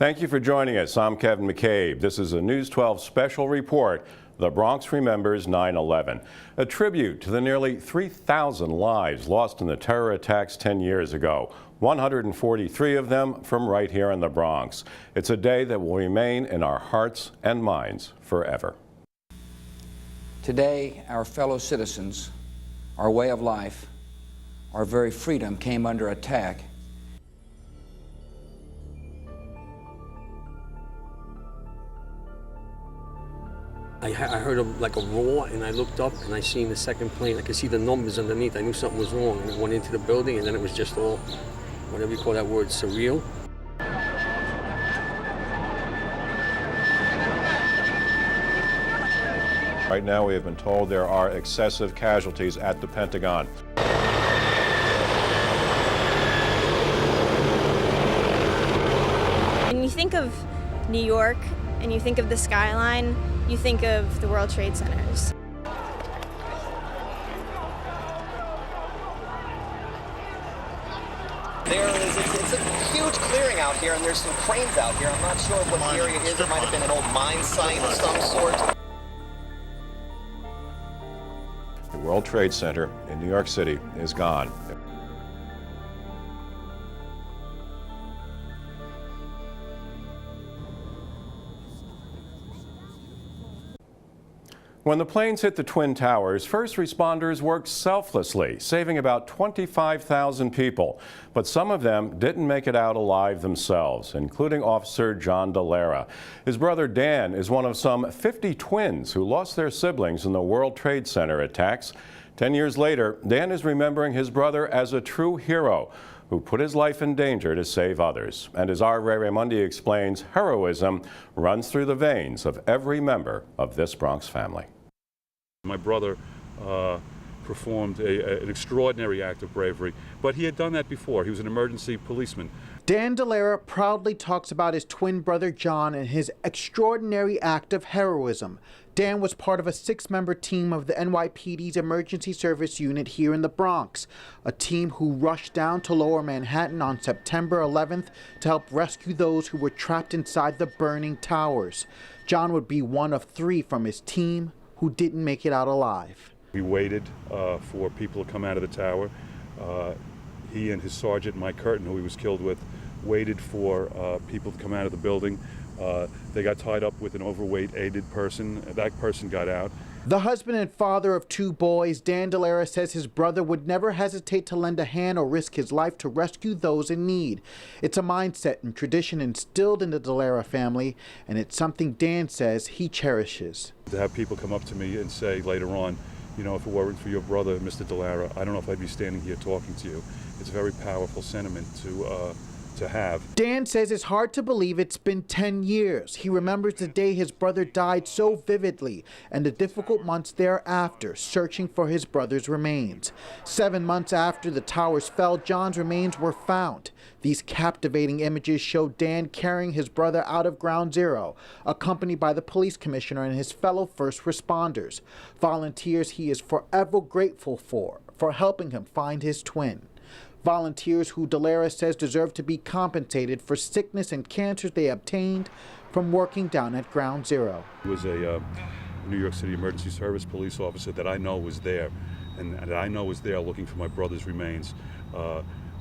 Thank you for joining us. I'm Kevin McCabe. This is a News 12 special report. The Bronx remembers 9/11, a tribute to the nearly 3,000 lives lost in the terror attacks 10 years ago, 143 of them from right here in the Bronx. It's a day that will remain in our hearts and minds forever. Today, our fellow citizens, our way of life, our very freedom came under attack. I heard like a roar, and I looked up and I seen the second plane. I could see the numbers underneath. I knew something was wrong, and I went into the building, and then it was just all, whatever you call that word, surreal. Right now, we have been told there are excessive casualties at the Pentagon. When you think of New York and you think of the skyline, you think of the World Trade Centers. It's a huge clearing out here, and there's some cranes out here. I'm not sure what the area is. It might have been an old mine site of some sort. The World Trade Center in New York City is gone. When the planes hit the Twin Towers, first responders worked selflessly, saving about 25,000 people. But some of them didn't make it out alive themselves, including Officer John Delara. His brother Dan is one of some 50 twins who lost their siblings in the World Trade Center attacks. 10 years later, Dan is remembering his brother as a true hero who put his life in danger to save others. And as our Ray Raimundi explains, heroism runs through the veins of every member of this Bronx family. My brother performed an extraordinary act of bravery, but he had done that before. He was an emergency policeman. Dan Delara proudly talks about his twin brother John and his extraordinary act of heroism. Dan was part of a 6-member team of the NYPD's emergency service unit here in the Bronx, a team who rushed down to Lower Manhattan on September 11th to help rescue those who were trapped inside the burning towers. John would be one of 3 from his team who didn't make it out alive. We waited for people to come out of the tower. He and his sergeant, Mike Curtin, who he was killed with, waited for people to come out of the building. They got tied up with an overweight aided person. That person got out. The husband and father of 2 boys, Dan Delara says his brother would never hesitate to lend a hand or risk his life to rescue those in need. It's a mindset and tradition instilled in the Delara family, and it's something Dan says he cherishes. To have people come up to me and say later on, you know, if it weren't for your brother, Mr. Delara, I don't know if I'd be standing here talking to you. It's a very powerful sentiment to have. Dan says it's hard to believe it's been 10 years. He remembers the day his brother died so vividly and the difficult months thereafter searching for his brother's remains. 7 months after the towers fell, John's remains were found. These captivating images show Dan carrying his brother out of Ground Zero, accompanied by the police commissioner and his fellow first responders, volunteers he is forever grateful for helping him find his twin. Volunteers who Delara says deserve to be compensated for sickness and cancers they obtained from working down at Ground Zero. He was a New York City Emergency Service police officer that I know was there, and that I know was there looking for my brother's remains.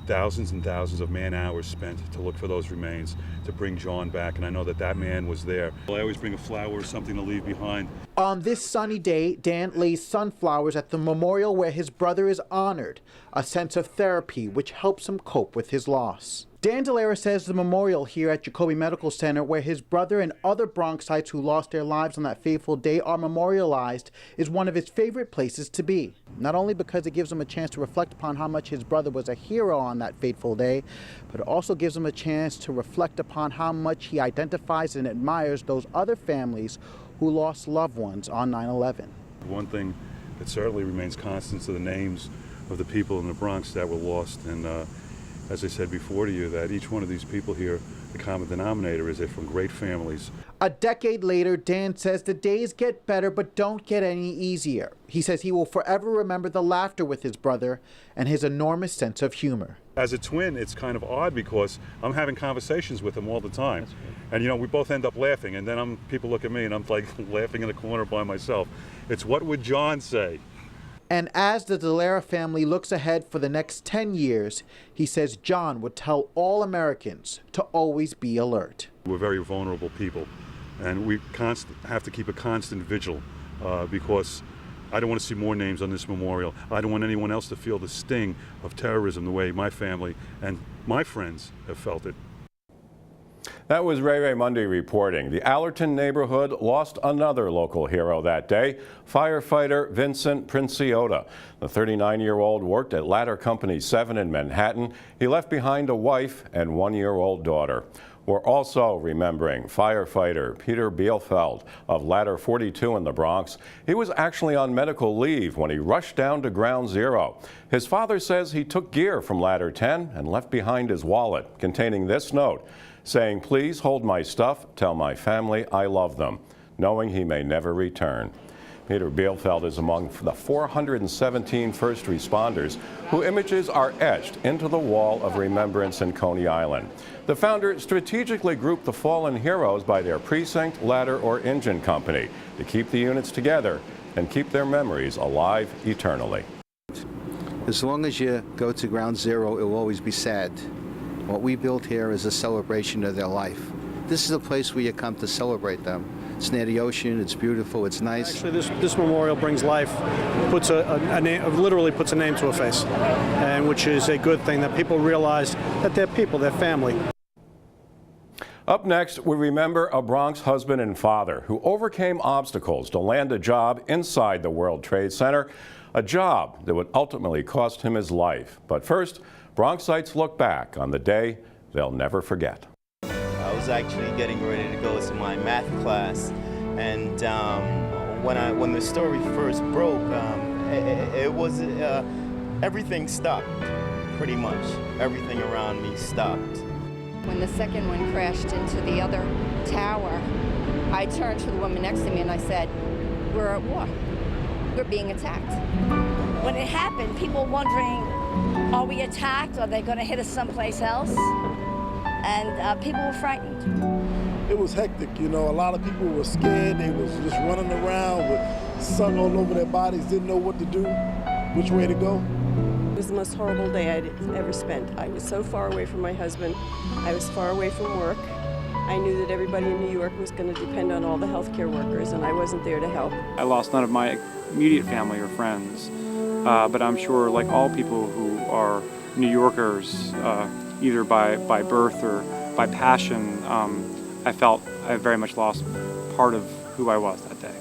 Thousands and thousands of man-hours spent to look for those remains, to bring John back, and I know that that man was there. I always bring a flower or something to leave behind. On this sunny day, Dan lays sunflowers at the memorial where his brother is honored, a sense of therapy which helps him cope with his loss. Dan Delara says the memorial here at Jacobi Medical Center, where his brother and other Bronxites who lost their lives on that fateful day are memorialized, is one of his favorite places to be. Not only because it gives him a chance to reflect upon how much his brother was a hero on that fateful day, but it also gives him a chance to reflect upon how much he identifies and admires those other families who lost loved ones on 9/11. One thing that certainly remains constant are the names of the people in the Bronx that were lost, and as I said before to you, that each one of these people here, the common denominator is they're from great families. A decade later, Dan says the days get better but don't get any easier. He says he will forever remember the laughter with his brother and his enormous sense of humor. As a twin, it's kind of odd because I'm having conversations with him all the time. And we both end up laughing, and then people look at me and I'm like laughing in the corner by myself. It's what would John say? And as the Dalera family looks ahead for the next 10 years, he says John would tell all Americans to always be alert. We're very vulnerable people, and we have to keep a constant vigil because I don't want to see more names on this memorial. I don't want anyone else to feel the sting of terrorism the way my family and my friends have felt it. That was Ray Mundy reporting. The Allerton neighborhood lost another local hero that day, firefighter Vincent Princiota. The 39-year-old worked at Ladder Company 7 in Manhattan. He left behind a wife and one-year-old daughter. We're also remembering firefighter Peter Bielfeld of Ladder 42 in the Bronx. He was actually on medical leave when he rushed down to Ground Zero. His father says he took gear from Ladder 10 and left behind his wallet containing this note, saying, "Please hold my stuff, tell my family I love them," knowing he may never return. Peter Bielfeld is among the 417 first responders whose images are etched into the wall of remembrance in Coney Island. The founder strategically grouped the fallen heroes by their precinct, ladder, or engine company to keep the units together and keep their memories alive eternally. As long as you go to Ground Zero, it will always be sad. What we built here is a celebration of their life. This is a place where you come to celebrate them. It's near the ocean, it's beautiful, it's nice. Actually, this memorial brings life, puts a name, literally puts a name to a face, and which is a good thing, that people realize that they're people, they're family. Up next, we remember a Bronx husband and father who overcame obstacles to land a job inside the World Trade Center, a job that would ultimately cost him his life. But first, Bronxites look back on the day they'll never forget. I was actually getting ready to go to my math class, and when the story first broke, it was everything stopped. Pretty much everything around me stopped. When the second one crashed into the other tower, I turned to the woman next to me and I said, "We're at war. We're being attacked." When it happened, people were wondering, are we attacked? Are they going to hit us someplace else? And people were frightened. It was hectic, a lot of people were scared. They was just running around with sun all over their bodies, didn't know what to do, which way to go. It was the most horrible day I'd ever spent. I was so far away from my husband. I was far away from work. I knew that everybody in New York was going to depend on all the healthcare workers, and I wasn't there to help. I lost none of my immediate family or friends, but I'm sure, like all people who are New Yorkers, either by birth or by passion, I felt I very much lost part of who I was that day.